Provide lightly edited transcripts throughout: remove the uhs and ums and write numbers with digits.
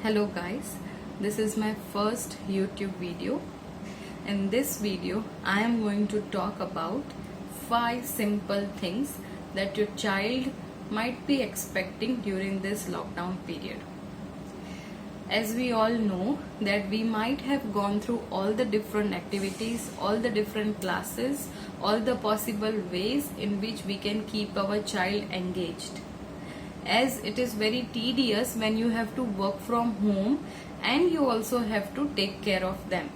Hello guys, this is my first YouTube video. In this video, I am going to talk about 5 simple things that your child might be expecting during this lockdown period. As we all know that we might have gone through all the different activities, all the different classes, all the possible ways in which we can keep our child engaged, as it is very tedious when you have to work from home and you also have to take care of them.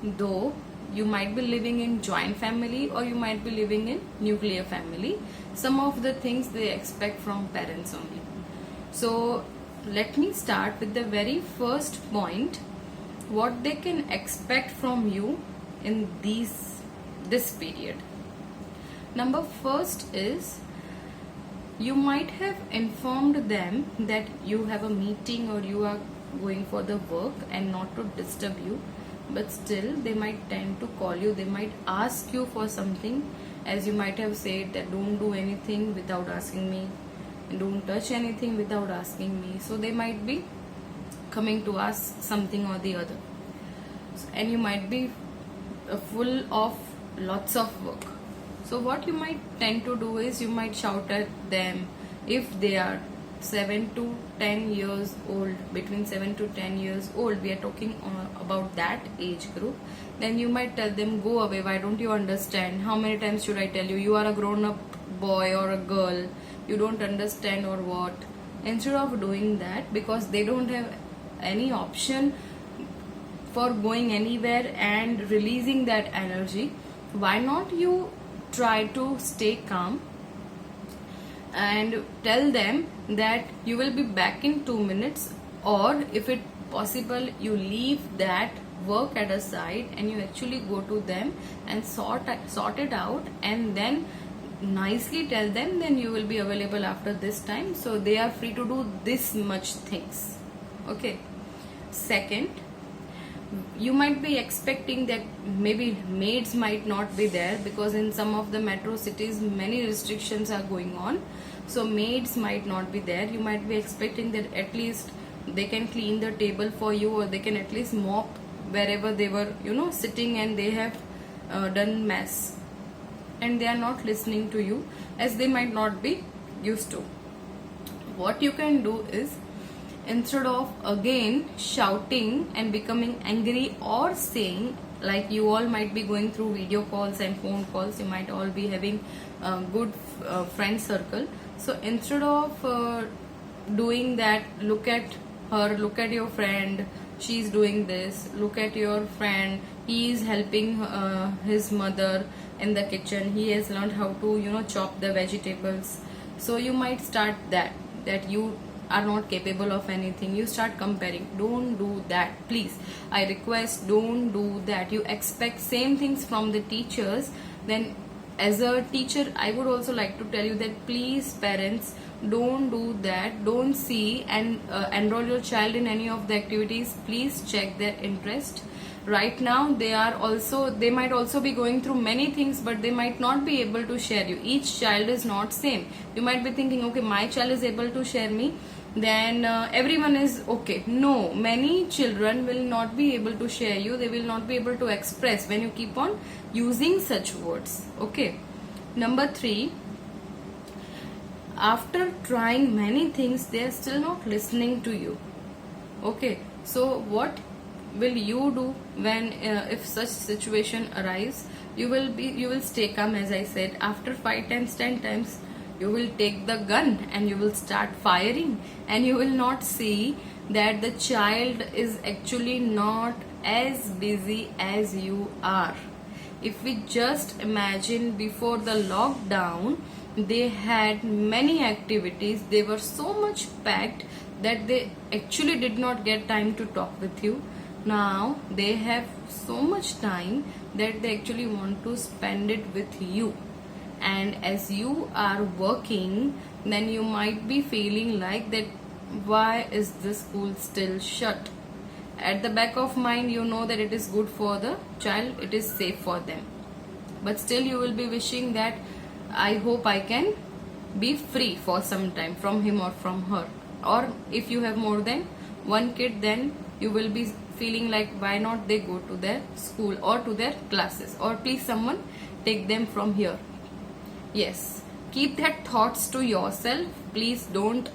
Though you might be living in joint family or you might be living in nuclear family, some of the things they expect from parents only. So let me start with the very first point, what they can expect from you in this period. Number first is, you might have informed them that you have a meeting or you are going for the work and not to disturb you, but still they might tend to call you. They might ask you for something, as you might have said that don't do anything without asking me, don't touch anything without asking me. So they might be coming to ask something or the other, and you might be full of lots of work. So what you might tend to do is you might shout at them. If they are 7 to 10 years old, between 7 to 10 years old, we are talking about that age group, then you might tell them, go away, why don't you understand? How many times should I tell you? You are a grown up boy or a girl, you don't understand or what? Instead of doing that, because they don't have any option for going anywhere and releasing that energy, why not you try to stay calm and tell them that you will be back in 2 minutes, or if it possible you leave that work at a side and you actually go to them and sort it out, and then nicely tell them then you will be available after this time, so they are free to do this much things. Okay. Second, you might be expecting that maybe maids might not be there, because in some of the metro cities many restrictions are going on, so maids might not be there. You might be expecting that at least they can clean the table for you, or they can at least mop wherever they were sitting and they have done mess, and they are not listening to you, as they might not be used to. What you can do is, instead of again shouting and becoming angry or saying, like you all might be going through video calls and phone calls, you might all be having a good friend circle, so instead of doing that, look at her, look at your friend, she's doing this, look at your friend, he is helping his mother in the kitchen, he has learned how to chop the vegetables. So you might start that you are not capable of anything. You start comparing. Don't do that, please. I request, don't do that. You expect same things from the teachers. Then as a teacher, I would also like to tell you that please parents, don't do that. Don't see and enroll your child in any of the activities. Please check their interest. Right now they might also be going through many things, but they might not be able to share you. Each child is not same. You might be thinking, okay, my child is able to share me, then everyone is okay. No, many children will not be able to share you. They will not be able to express when you keep on using such words. Okay. Number 3, after trying many things, they are still not listening to you. Okay. So what will you do when if such situation arises? You will stay calm, as I said. After 5 times, 10 times, you will take the gun and you will start firing, and you will not see that the child is actually not as busy as you are. If we just imagine, before the lockdown they had many activities, they were so much packed that they actually did not get time to talk with you. Now they have so much time that they actually want to spend it with you. And as you are working, then you might be feeling like that, why is the school still shut? At the back of mind, you know that it is good for the child, it is safe for them, but still you will be wishing that I hope I can be free for some time from him or from her, or if you have more than one kid, then you will be feeling like why not they go to their school or to their classes, or please someone take them from here. Yes, keep that thoughts to yourself. Please don't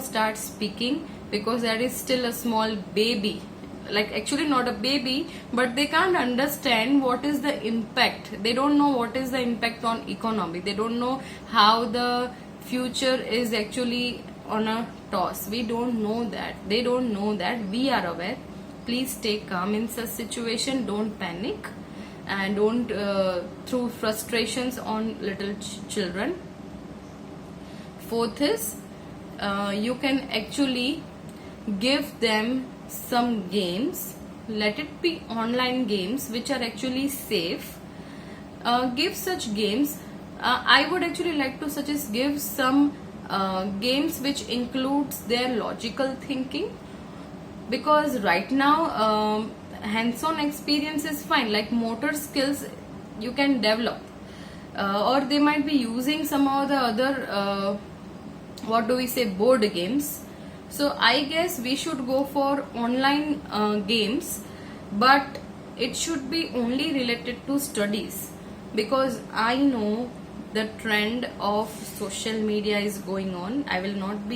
start speaking, because that is still a small baby. Like, actually not a baby, but they can't understand what is the impact. They don't know what is the impact on economy. They don't know how the future is actually on a toss. We don't know that. They don't know that. We are aware. Please stay calm in such situation. Don't panic, and don't throw frustrations on little children. Fourth is, you can actually give them some games. Let it be online games which are actually safe. Give such games. I would actually like to suggest, give some games which includes their logical thinking, because right now hands-on experience is fine, like motor skills you can develop, or they might be using some of the other board games. So I guess we should go for online games, but it should be only related to studies, because I know the trend of social media is going on. I will not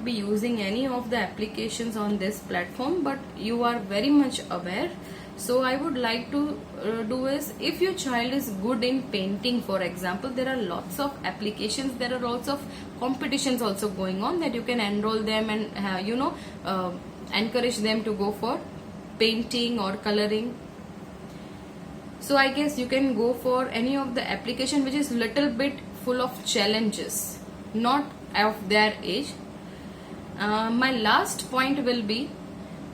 be using any of the applications on this platform, but you are very much aware. So I would like to do is, if your child is good in painting, for example, there are lots of applications, there are lots of competitions also going on, that you can enroll them and encourage them to go for painting or coloring. So I guess you can go for any of the application which is little bit full of challenges, not of their age. My last point will be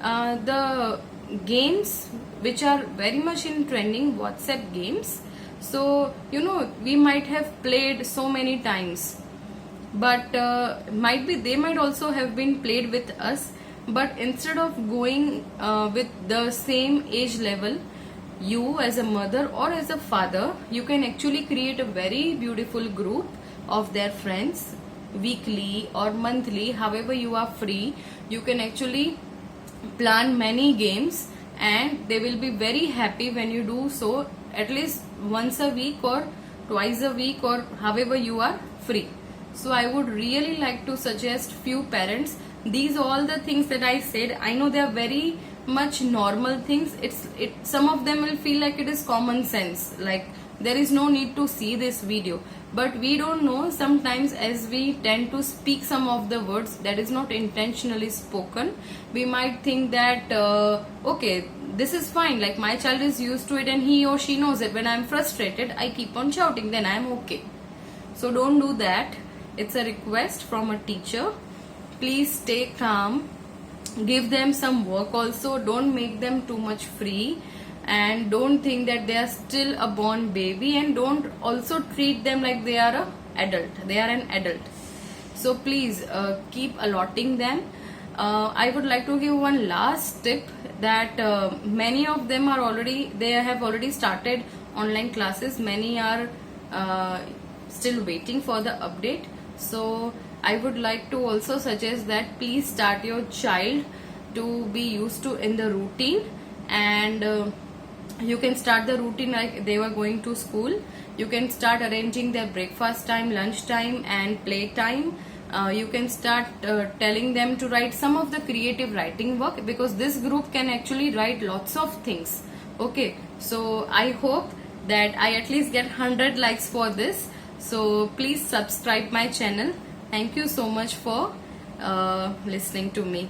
the games which are very much in trending, WhatsApp games. So we might have played so many times, but they might also have been played with us, but instead of going with the same age level, you as a mother or as a father, you can actually create a very beautiful group of their friends, weekly or monthly, however you are free. You can actually plan many games, and they will be very happy when you do so, at least once a week or twice a week, or however you are free. So I would really like to suggest few parents, these all the things that I said, I know they are very much normal things. Some of them will feel like it is common sense, like there is no need to see this video, but we don't know, sometimes as we tend to speak some of the words that is not intentionally spoken, we might think that okay, this is fine, like my child is used to it and he or she knows it. When I'm frustrated, I keep on shouting, then I'm okay. So don't do that. It's a request from a teacher. Please stay calm. Give them some work also. Don't make them too much free, and don't think that they are still a born baby, and don't also treat them like they are an adult. They are an adult. So please keep allotting them. I would like to give one last tip, that many of them have already started online classes. Many are still waiting for the update. So I would like to also suggest that please start your child to be used to in the routine, and you can start the routine like they were going to school. You can start arranging their breakfast time, lunch time, and play time. You can start telling them to write some of the creative writing work, because this group can actually write lots of things. Okay, so I hope that I at least get 100 likes for this. So please subscribe my channel. Thank you so much for listening to me.